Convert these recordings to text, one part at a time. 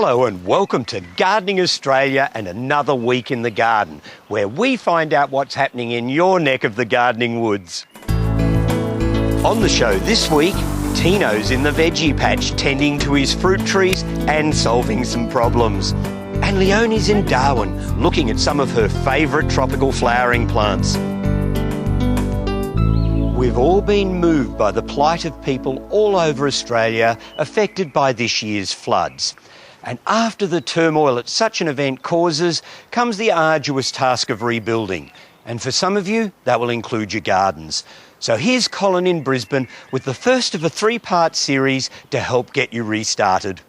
Hello and welcome to Gardening Australia and another week in the garden, where we find out what's happening in your neck of the gardening woods. On the show this week, Tino's in the veggie patch tending to his fruit trees and solving some problems. And Leonie's in Darwin looking at some of her favourite tropical flowering plants. We've all been moved by the plight of people all over Australia affected by this year's floods. And after the turmoil that such an event causes comes the arduous task of rebuilding. And for some of you, that will include your gardens. So here's Colin in Brisbane with the first of a three-part series to help get you restarted.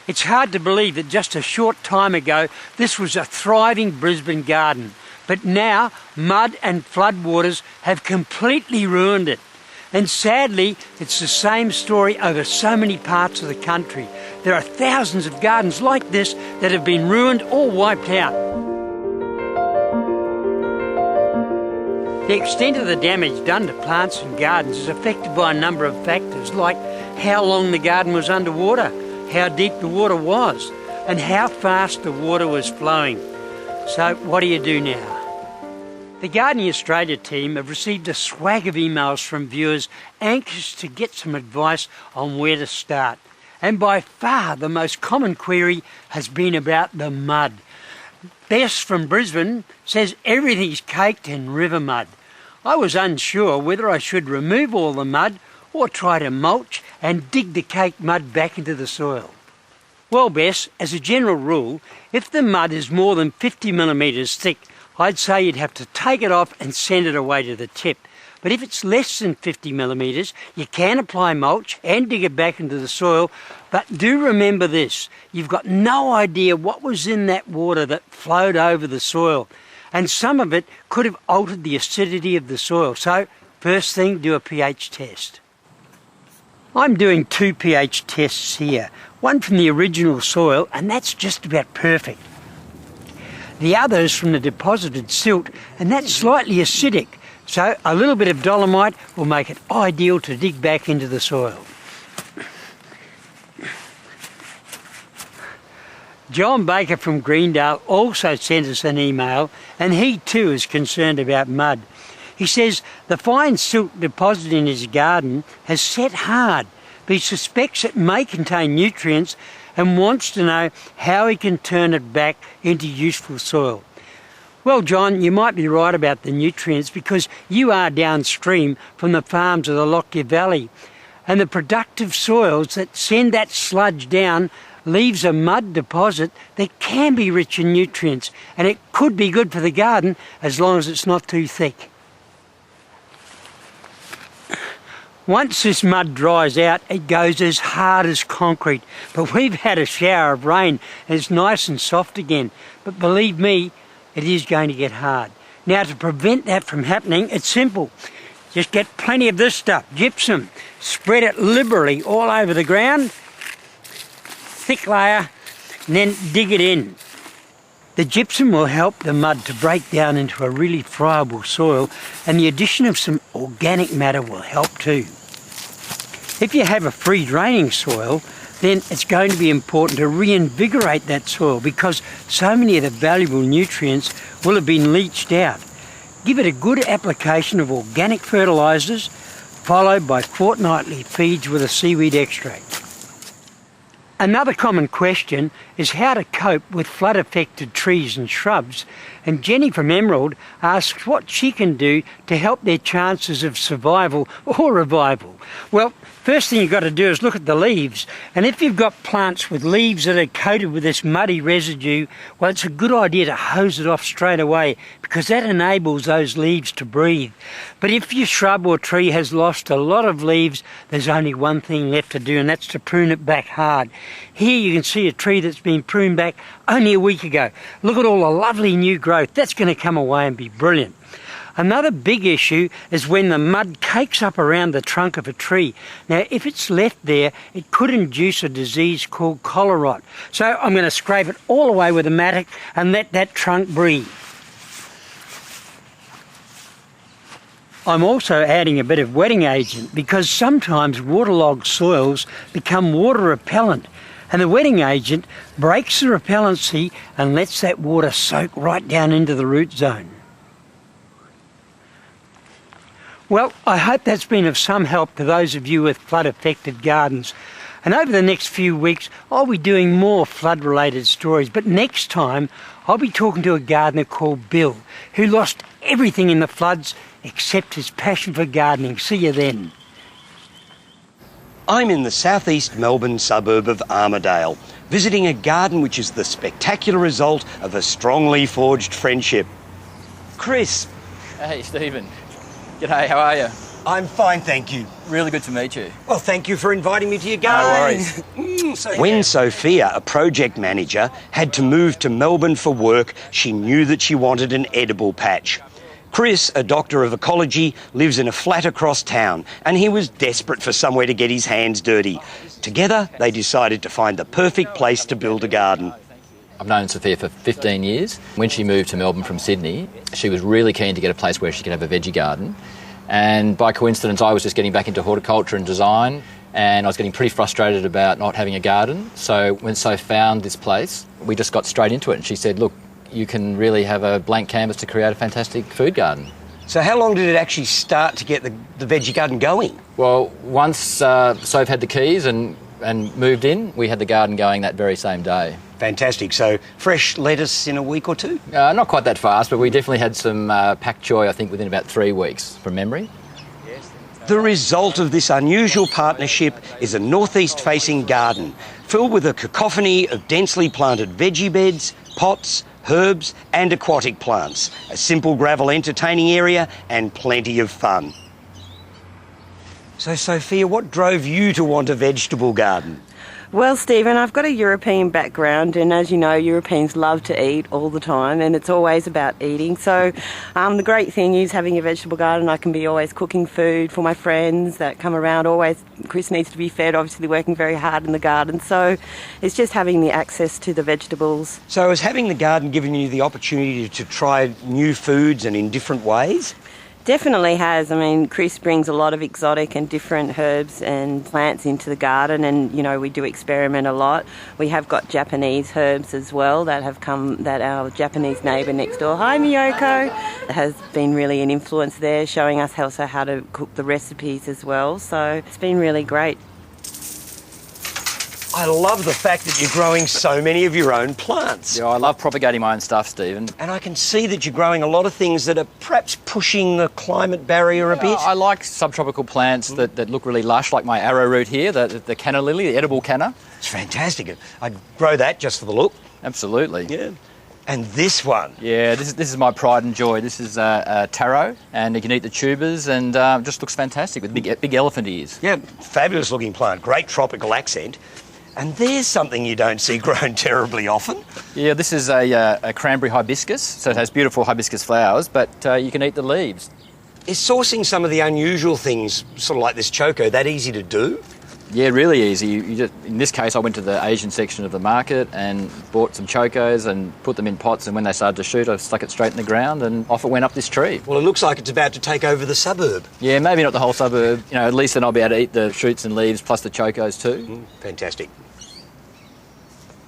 It's hard to believe that just a short time ago this was a thriving Brisbane garden. But now mud and floodwaters have completely ruined it. And sadly, it's the same story over so many parts of the country. There are thousands of gardens like this that have been ruined or wiped out. The extent of the damage done to plants and gardens is affected by a number of factors, like how long the garden was underwater, how deep the water was, and how fast the water was flowing. So what do you do now? The Gardening Australia team have received a swag of emails from viewers anxious to get some advice on where to start. And by far the most common query has been about the mud. Bess from Brisbane says everything's caked in river mud. I was unsure whether I should remove all the mud or try to mulch and dig the caked mud back into the soil. Well, Bess, as a general rule, if the mud is more than 50 millimetres thick, I'd say you'd have to take it off and send it away to the tip. But if it's less than 50 millimetres, you can apply mulch and dig it back into the soil. But do remember this, you've got no idea what was in that water that flowed over the soil. And some of it could have altered the acidity of the soil. So, first thing, do a pH test. I'm doing 2 pH tests here. One from the original soil, and that's just about perfect. The other is from the deposited silt, and that's slightly acidic. So a little bit of dolomite will make it ideal to dig back into the soil. John Baker from Greendale also sent us an email, and he too is concerned about mud. He says the fine silt deposit in his garden has set hard, but he suspects it may contain nutrients and wants to know how he can turn it back into useful soil. Well, John, you might be right about the nutrients because you are downstream from the farms of the Lockyer Valley. And the productive soils that send that sludge down leaves a mud deposit that can be rich in nutrients, and it could be good for the garden as long as it's not too thick. Once this mud dries out, it goes as hard as concrete. But we've had a shower of rain and it's nice and soft again. But believe me, it is going to get hard. Now, to prevent that from happening, it's simple. Just get plenty of this stuff, gypsum. Spread it liberally all over the ground. Thick layer, and then dig it in. The gypsum will help the mud to break down into a really friable soil, and the addition of some organic matter will help too. If you have a free draining soil, then it's going to be important to reinvigorate that soil because so many of the valuable nutrients will have been leached out. Give it a good application of organic fertilisers, followed by fortnightly feeds with a seaweed extract. Another common question is how to cope with flood-affected trees and shrubs, and Jenny from Emerald asks what she can do to help their chances of survival or revival. Well, first thing you've got to do is look at the leaves, and if you've got plants with leaves that are coated with this muddy residue, well, it's a good idea to hose it off straight away because that enables those leaves to breathe. But if your shrub or tree has lost a lot of leaves, there's only one thing left to do, and that's to prune it back hard. Here you can see a tree that's been pruned back only a week ago. Look at all the lovely new growth. That's going to come away and be brilliant. Another big issue is when the mud cakes up around the trunk of a tree. Now, if it's left there, it could induce a disease called collar rot. So I'm going to scrape it all away with a mattock and let that trunk breathe. I'm also adding a bit of wetting agent because sometimes waterlogged soils become water repellent. And the wetting agent breaks the repellency and lets that water soak right down into the root zone. Well, I hope that's been of some help to those of you with flood-affected gardens. And over the next few weeks, I'll be doing more flood-related stories. But next time, I'll be talking to a gardener called Bill, who lost everything in the floods except his passion for gardening. See you then. I'm in the southeast Melbourne suburb of Armidale, visiting a garden which is the spectacular result of a strongly forged friendship. Chris. Hey, Stephen. G'day, how are you? I'm fine, thank you. Really good to meet you. Well, thank you for inviting me to your garden. No worries. When Sophia, a project manager, had to move to Melbourne for work, she knew that she wanted an edible patch. Chris, a doctor of ecology, lives in a flat across town, and he was desperate for somewhere to get his hands dirty. Together, they decided to find the perfect place to build a garden. I've known Sophia for 15 years. When she moved to Melbourne from Sydney, she was really keen to get a place where she could have a veggie garden. And by coincidence, I was just getting back into horticulture and design, and I was getting pretty frustrated about not having a garden. So when Soph found this place, we just got straight into it, and she said, look, you can really have a blank canvas to create a fantastic food garden. So how long did it actually start to get the veggie garden going? Well, once Soph had the keys and moved in, we had the garden going that very same day. Fantastic. So fresh lettuce in a week or two? Not quite that fast, but we definitely had some pak choi, I think, within about 3 weeks, from memory. The result of this unusual partnership is a northeast-facing garden filled with a cacophony of densely planted veggie beds, pots, herbs and aquatic plants, a simple gravel entertaining area and plenty of fun. So, Sophia, what drove you to want a vegetable garden? Well, Stephen, I've got a European background, and as you know, Europeans love to eat all the time, and it's always about eating. So the great thing is having a vegetable garden. I can be always cooking food for my friends that come around. Always, Chris needs to be fed, obviously working very hard in the garden. So it's just having the access to the vegetables. So has having the garden given you the opportunity to try new foods and in different ways? Definitely has. I mean, Chris brings a lot of exotic and different herbs and plants into the garden, and, you know, we do experiment a lot. We have got Japanese herbs as well that have come, that our Japanese neighbour next door, hi Miyoko, has been really an influence there, showing us also how to cook the recipes as well. So it's been really great. I love the fact that you're growing so many of your own plants. Yeah, I love propagating my own stuff, Stephen. And I can see that you're growing a lot of things that are perhaps pushing the climate barrier a bit. I like subtropical plants that look really lush, like my arrowroot here, the canna lily, the edible canna. It's fantastic. I'd grow that just for the look. Absolutely. Yeah. And this one. Yeah, this is my pride and joy. This is taro, and you can eat the tubers, and just looks fantastic with big elephant ears. Yeah, fabulous looking plant, great tropical accent. And there's something you don't see grown terribly often. Yeah, this is a cranberry hibiscus, so it has beautiful hibiscus flowers, but you can eat the leaves. Is sourcing some of the unusual things, sort of like this choco, that easy to do? Yeah, really easy. You just, in this case, I went to the Asian section of the market and bought some chocos and put them in pots, and when they started to shoot, I stuck it straight in the ground and off it went up this tree. Well, it looks like it's about to take over the suburb. Yeah, maybe not the whole suburb. You know, at least then I'll be able to eat the shoots and leaves plus the chocos too. Fantastic.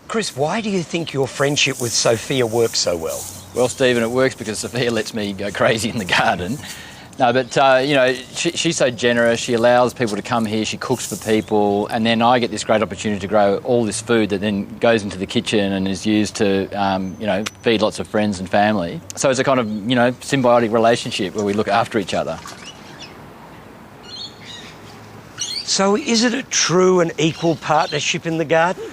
Chris, why do you think your friendship with Sophia works so well? Well, Stephen, it works because Sophia lets me go crazy in the garden. No, but, you know, she's so generous. She allows people to come here. She cooks for people. And then I get this great opportunity to grow all this food that then goes into the kitchen and is used to, you know, feed lots of friends and family. So it's a kind of, you know, symbiotic relationship where we look after each other. So is it a true and equal partnership in the garden?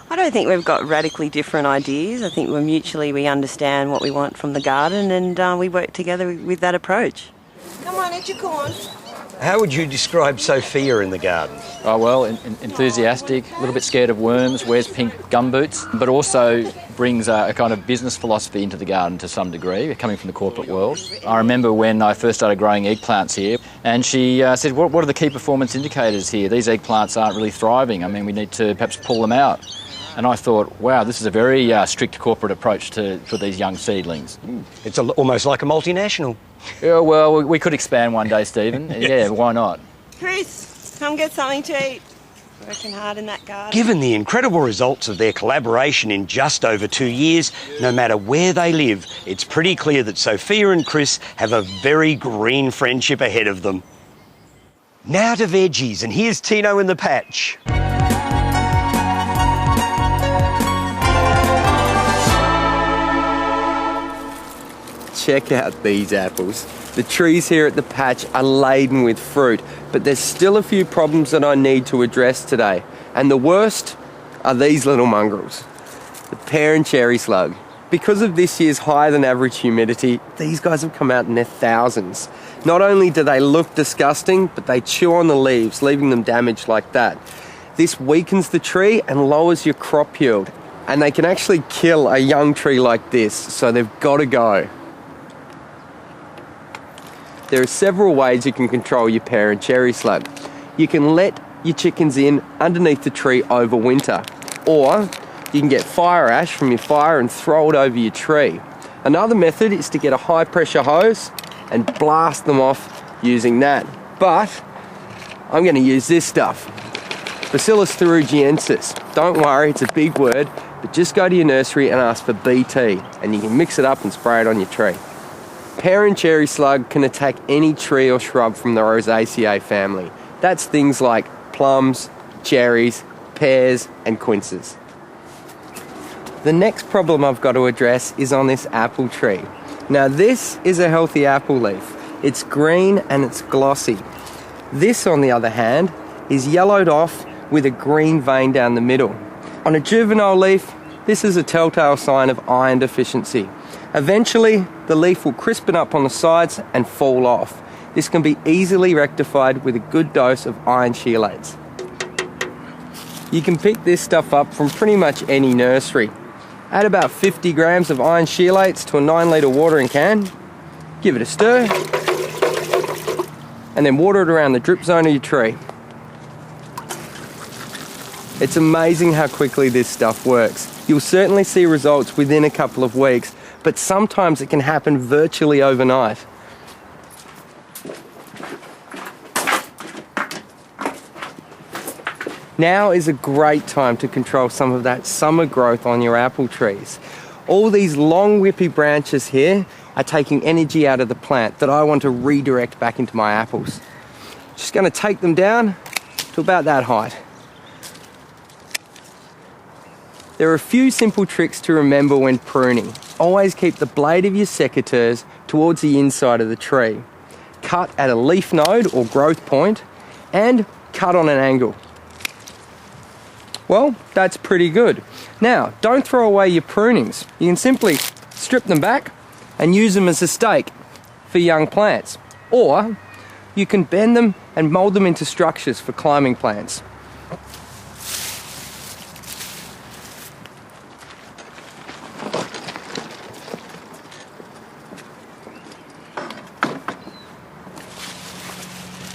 I don't think we've got radically different ideas. I think we understand what we want from the garden, and we work together with that approach. Come on, eat your corn. How would you describe Sophia in the garden? Oh, well, enthusiastic, a little bit scared of worms, wears pink gumboots, but also brings a kind of business philosophy into the garden to some degree, coming from the corporate world. I remember when I first started growing eggplants here, and she said, what are the key performance indicators here? These eggplants aren't really thriving. I mean, we need to perhaps pull them out. And I thought, wow, this is a very strict corporate approach for these young seedlings. It's almost like a multinational. Yeah, well, we could expand one day, Stephen. Yes. Yeah, why not? Chris, come get something to eat. Working hard in that garden. Given the incredible results of their collaboration in just over 2 years, no matter where they live, it's pretty clear that Sophia and Chris have a very green friendship ahead of them. Now to veggies, and here's Tino in the patch. Check out these apples. The trees here at the patch are laden with fruit, but there's still a few problems that I need to address today. And the worst are these little mongrels, the pear and cherry slug. Because of this year's higher than average humidity, these guys have come out in their thousands. Not only do they look disgusting, but they chew on the leaves, leaving them damaged like that. This weakens the tree and lowers your crop yield. And they can actually kill a young tree like this, so they've got to go. There are several ways you can control your pear and cherry slug. You can let your chickens in underneath the tree over winter, or you can get fire ash from your fire and throw it over your tree. Another method is to get a high pressure hose and blast them off using that. But I'm going to use this stuff, Bacillus thuringiensis. Don't worry, it's a big word, but just go to your nursery and ask for BT, and you can mix it up and spray it on your tree. Pear and cherry slug can attack any tree or shrub from the Rosaceae family. That's things like plums, cherries, pears and quinces. The next problem I've got to address is on this apple tree. Now this is a healthy apple leaf. It's green and it's glossy. This, on the other hand, is yellowed off with a green vein down the middle. On a juvenile leaf, this is a telltale sign of iron deficiency. Eventually, the leaf will crispen up on the sides and fall off. This can be easily rectified with a good dose of iron chelates. You can pick this stuff up from pretty much any nursery. Add about 50 grams of iron chelates to a 9-litre watering can, give it a stir, and then water it around the drip zone of your tree. It's amazing how quickly this stuff works. You'll certainly see results within a couple of weeks, but sometimes it can happen virtually overnight. Now is a great time to control some of that summer growth on your apple trees. All these long whippy branches here are taking energy out of the plant that I want to redirect back into my apples. Just going to take them down to about that height. There are a few simple tricks to remember when pruning. Always keep the blade of your secateurs towards the inside of the tree. Cut at a leaf node or growth point and cut on an angle. Well, that's pretty good. Now, don't throw away your prunings. You can simply strip them back and use them as a stake for young plants. Or you can bend them and mold them into structures for climbing plants.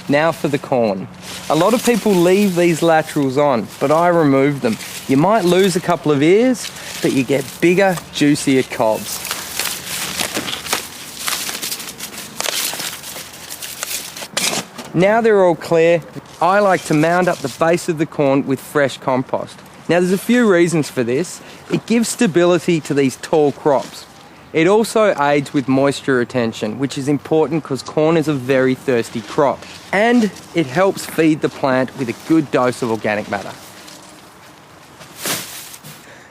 Now for the corn. A lot of people leave these laterals on, but I remove them. You might lose a couple of ears, but you get bigger, juicier cobs. Now they're all clear, I like to mound up the base of the corn with fresh compost. Now there's a few reasons for this. It gives stability to these tall crops. It also aids with moisture retention, which is important because corn is a very thirsty crop. And it helps feed the plant with a good dose of organic matter.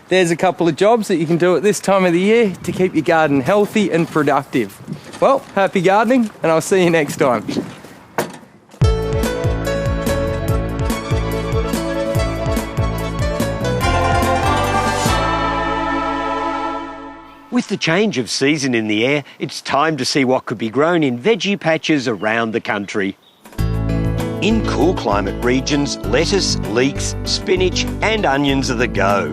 There's a couple of jobs that you can do at this time of the year to keep your garden healthy and productive. Well, happy gardening, and I'll see you next time. With the change of season in the air, it's time to see what could be grown in veggie patches around the country. In cool climate regions, lettuce, leeks, spinach and onions are the go.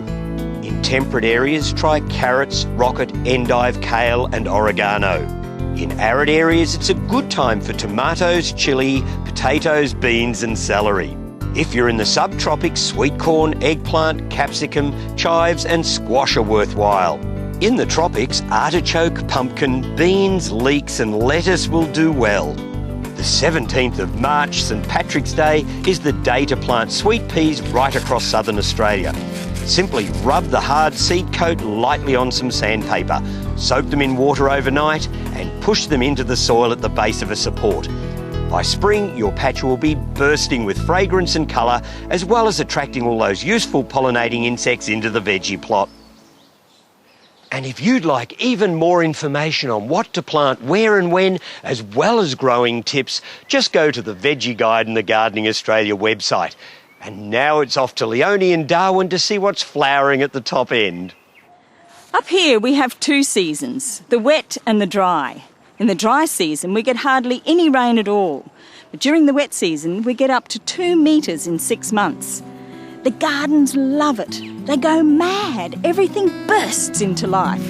In temperate areas, try carrots, rocket, endive, kale and oregano. In arid areas, it's a good time for tomatoes, chilli, potatoes, beans and celery. If you're in the subtropics, sweet corn, eggplant, capsicum, chives and squash are worthwhile. In the tropics, artichoke, pumpkin, beans, leeks and lettuce will do well. The 17th of March, St Patrick's Day, is the day to plant sweet peas right across southern Australia. Simply rub the hard seed coat lightly on some sandpaper, soak them in water overnight and push them into the soil at the base of a support. By spring, your patch will be bursting with fragrance and colour, as well as attracting all those useful pollinating insects into the veggie plot. And if you'd like even more information on what to plant where and when, as well as growing tips, just go to the Veggie Guide and the Gardening Australia website. And now it's off to Leonie and Darwin to see what's flowering at the top end. Up here we have two seasons, the wet and the dry. In the dry season we get hardly any rain at all, but during the wet season we get up to 2 metres in 6 months. The gardens love it. They go mad. Everything bursts into life.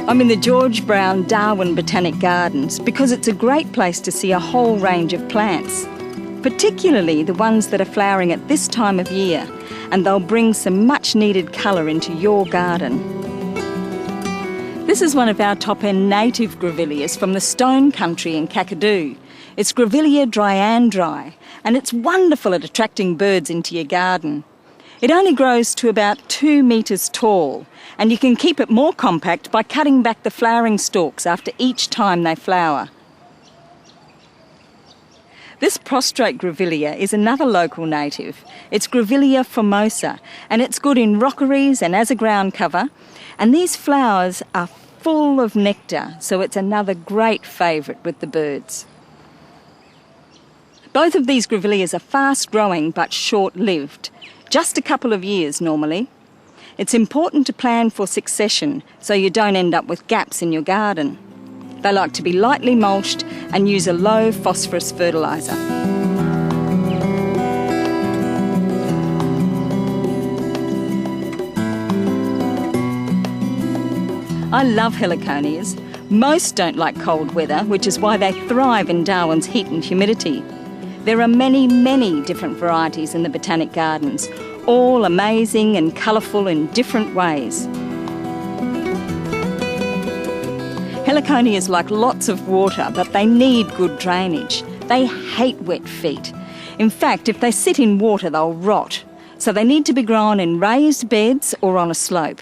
I'm in the George Brown Darwin Botanic Gardens because it's a great place to see a whole range of plants, particularly the ones that are flowering at this time of year, and they'll bring some much needed colour into your garden. This is one of our top-end native grevilleas from the Stone Country in Kakadu. It's Grevillea dryandri, and it's wonderful at attracting birds into your garden. It only grows to about 2 metres tall, and you can keep it more compact by cutting back the flowering stalks after each time they flower. This prostrate grevillea is another local native. It's Grevillea formosa, and it's good in rockeries and as a ground cover. And these flowers are full of nectar, so it's another great favourite with the birds. Both of these grevilleas are fast-growing but short-lived, just a couple of years normally. It's important to plan for succession so you don't end up with gaps in your garden. They like to be lightly mulched and use a low phosphorus fertiliser. I love heliconias. Most don't like cold weather, which is why they thrive in Darwin's heat and humidity. There are many, many different varieties in the Botanic Gardens, all amazing and colourful in different ways. Heliconias like lots of water, but they need good drainage. They hate wet feet. In fact, if they sit in water, they'll rot. So they need to be grown in raised beds or on a slope.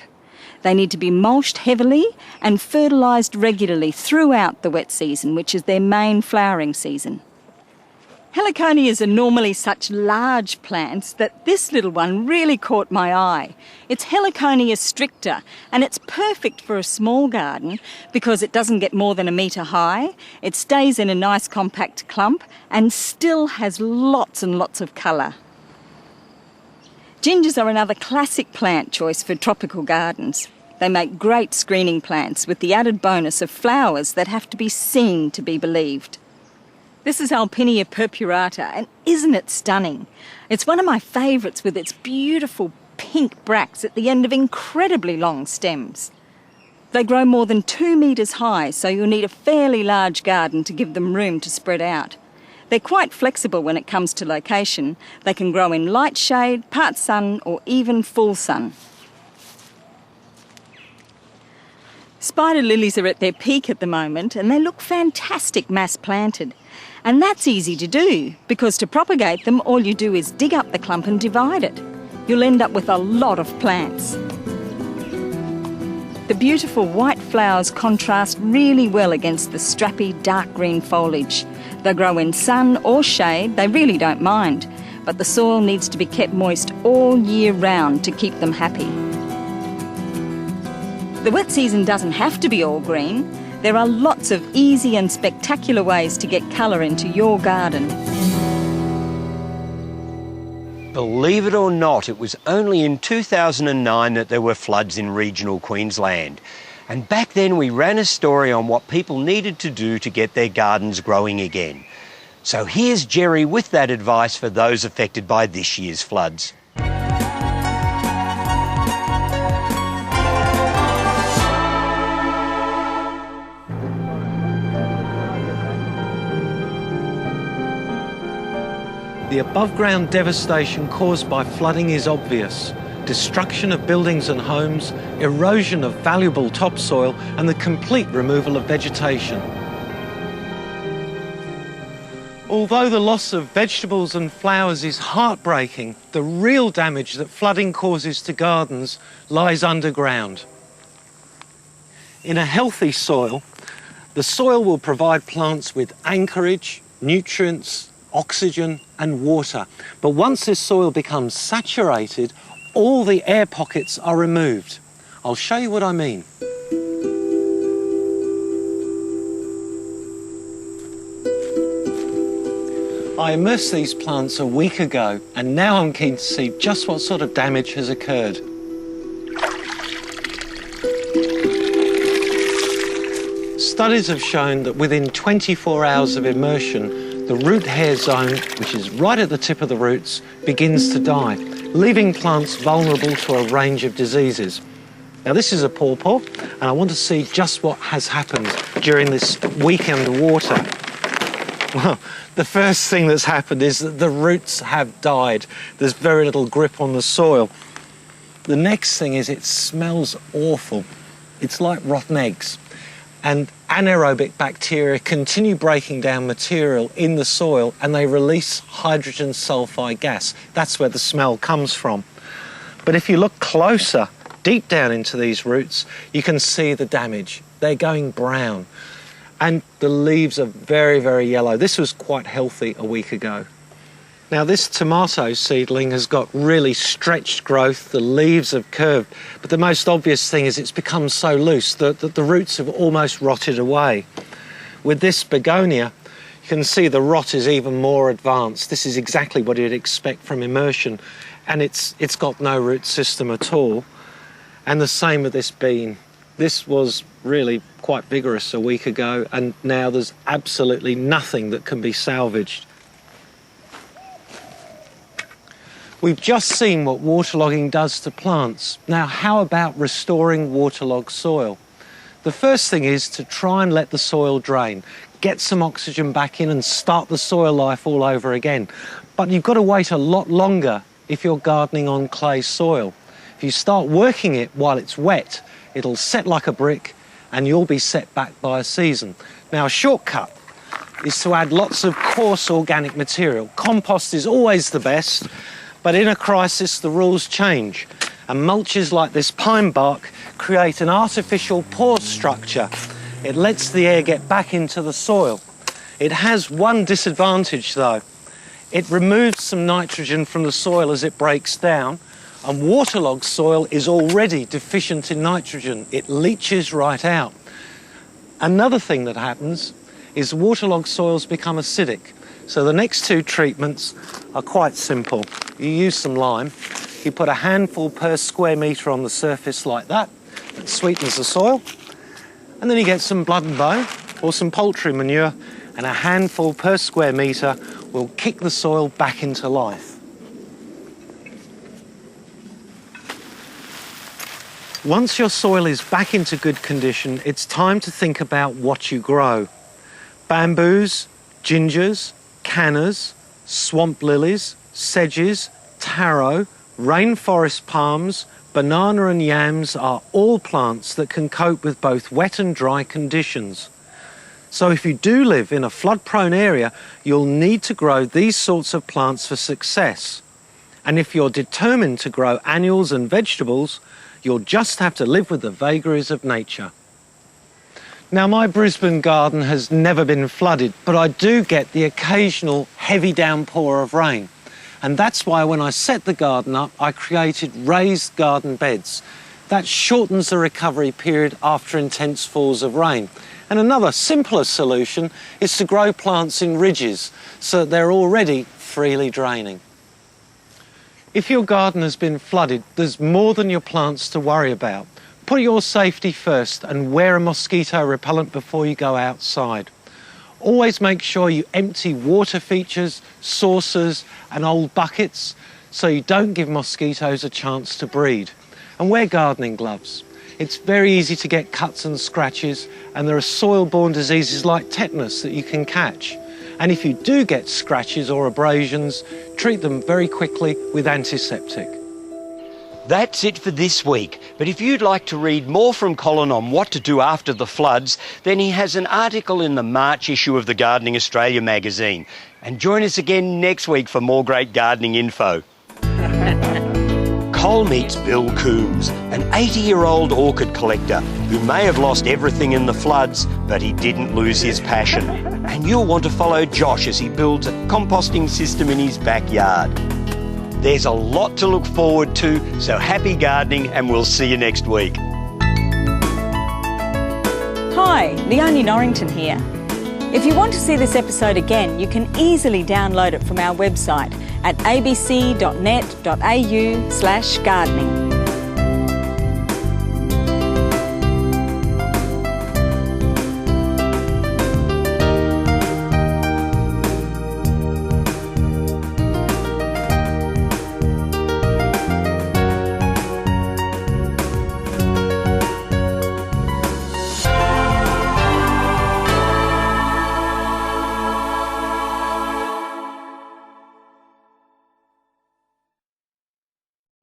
They need to be mulched heavily and fertilised regularly throughout the wet season, which is their main flowering season. Heliconias are normally such large plants that this little one really caught my eye. It's Heliconia stricta, and it's perfect for a small garden because it doesn't get more than 1 metre high, it stays in a nice compact clump and still has lots and lots of colour. Gingers are another classic plant choice for tropical gardens. They make great screening plants with the added bonus of flowers that have to be seen to be believed. This is Alpinia purpurata, and isn't it stunning? It's one of my favourites with its beautiful pink bracts at the end of incredibly long stems. They grow more than 2 metres high, so you'll need a fairly large garden to give them room to spread out. They're quite flexible when it comes to location. They can grow in light shade, part sun, or even full sun. Spider lilies are at their peak at the moment, and they look fantastic mass planted. And that's easy to do, because to propagate them, all you do is dig up the clump and divide it. You'll end up with a lot of plants. The beautiful white flowers contrast really well against the strappy dark green foliage. They grow in sun or shade, they really don't mind, but the soil needs to be kept moist all year round to keep them happy. The wet season doesn't have to be all green. There are lots of easy and spectacular ways to get colour into your garden. Believe it or not, it was only in 2009 that there were floods in regional Queensland. And back then we ran a story on what people needed to do to get their gardens growing again. So here's Jerry with that advice for those affected by this year's floods. The above-ground devastation caused by flooding is obvious. destruction of buildings and homes, erosion of valuable topsoil, and the complete removal of vegetation. Although the loss of vegetables and flowers is heartbreaking, the real damage that flooding causes to gardens lies underground. In a healthy soil, the soil will provide plants with anchorage, nutrients, oxygen and water. But once this soil becomes saturated, all the air pockets are removed. I'll show you what I mean. I immersed these plants a week ago, and now I'm keen to see just what sort of damage has occurred. Studies have shown that within 24 hours of immersion, the root hair zone, which is right at the tip of the roots, begins to die, leaving plants vulnerable to a range of diseases. Now this is a pawpaw, and I want to see just what has happened during this week underwater. Well, the first thing that's happened is that the roots have died. There's very little grip on the soil. The next thing is it smells awful. It's like rotten eggs. And anaerobic bacteria continue breaking down material in the soil, and they release hydrogen sulfide gas. That's where the smell comes from. But if you look closer, deep down into these roots, you can see the damage. They're going brown. And the leaves are very, very yellow. This was quite healthy a week ago. Now this tomato seedling has got really stretched growth, the leaves have curved, but the most obvious thing is it's become so loose that the roots have almost rotted away. With this begonia, you can see the rot is even more advanced. This is exactly what you'd expect from immersion, and it's got no root system at all. And the same with this bean. This was really quite vigorous a week ago, and now there's absolutely nothing that can be salvaged. We've just seen what waterlogging does to plants. Now, how about restoring waterlogged soil? The first thing is to try and let the soil drain, get some oxygen back in and start the soil life all over again. But you've got to wait a lot longer if you're gardening on clay soil. If you start working it while it's wet, it'll set like a brick and you'll be set back by a season. Now, a shortcut is to add lots of coarse organic material. Compost is always the best, but in a crisis, the rules change. And mulches like this pine bark create an artificial pore structure. It lets the air get back into the soil. It has one disadvantage, though. It removes some nitrogen from the soil as it breaks down, and waterlogged soil is already deficient in nitrogen. It leaches right out. Another thing that happens is waterlogged soils become acidic. So the next two treatments are quite simple. You use some lime, you put a handful per square metre on the surface like that, it sweetens the soil, and then you get some blood and bone or some poultry manure, and a handful per square metre will kick the soil back into life. Once your soil is back into good condition, it's time to think about what you grow. Bamboos, gingers, cannas, swamp lilies, sedges, taro, rainforest palms, banana and yams are all plants that can cope with both wet and dry conditions. So if you do live in a flood-prone area, you'll need to grow these sorts of plants for success. And if you're determined to grow annuals and vegetables, you'll just have to live with the vagaries of nature. Now, my Brisbane garden has never been flooded, but I do get the occasional heavy downpour of rain. And that's why when I set the garden up, I created raised garden beds. That shortens the recovery period after intense falls of rain. And another simpler solution is to grow plants in ridges so that they're already freely draining. If your garden has been flooded, there's more than your plants to worry about. Put your safety first and wear a mosquito repellent before you go outside. Always make sure you empty water features, saucers and old buckets so you don't give mosquitoes a chance to breed. And wear gardening gloves. It's very easy to get cuts and scratches, and there are soil-borne diseases like tetanus that you can catch. And if you do get scratches or abrasions, treat them very quickly with antiseptic. That's it for this week, but if you'd like to read more from Colin on what to do after the floods, then he has an article in the March issue of the Gardening Australia magazine. And join us again next week for more great gardening info. Cole meets Bill Coombs, an 80-year-old orchid collector who may have lost everything in the floods, but he didn't lose his passion. And you'll want to follow Josh as he builds a composting system in his backyard. There's a lot to look forward to, so happy gardening, and we'll see you next week. Hi, Leonie Norrington here. If you want to see this episode again, you can easily download it from our website at abc.net.au/gardening.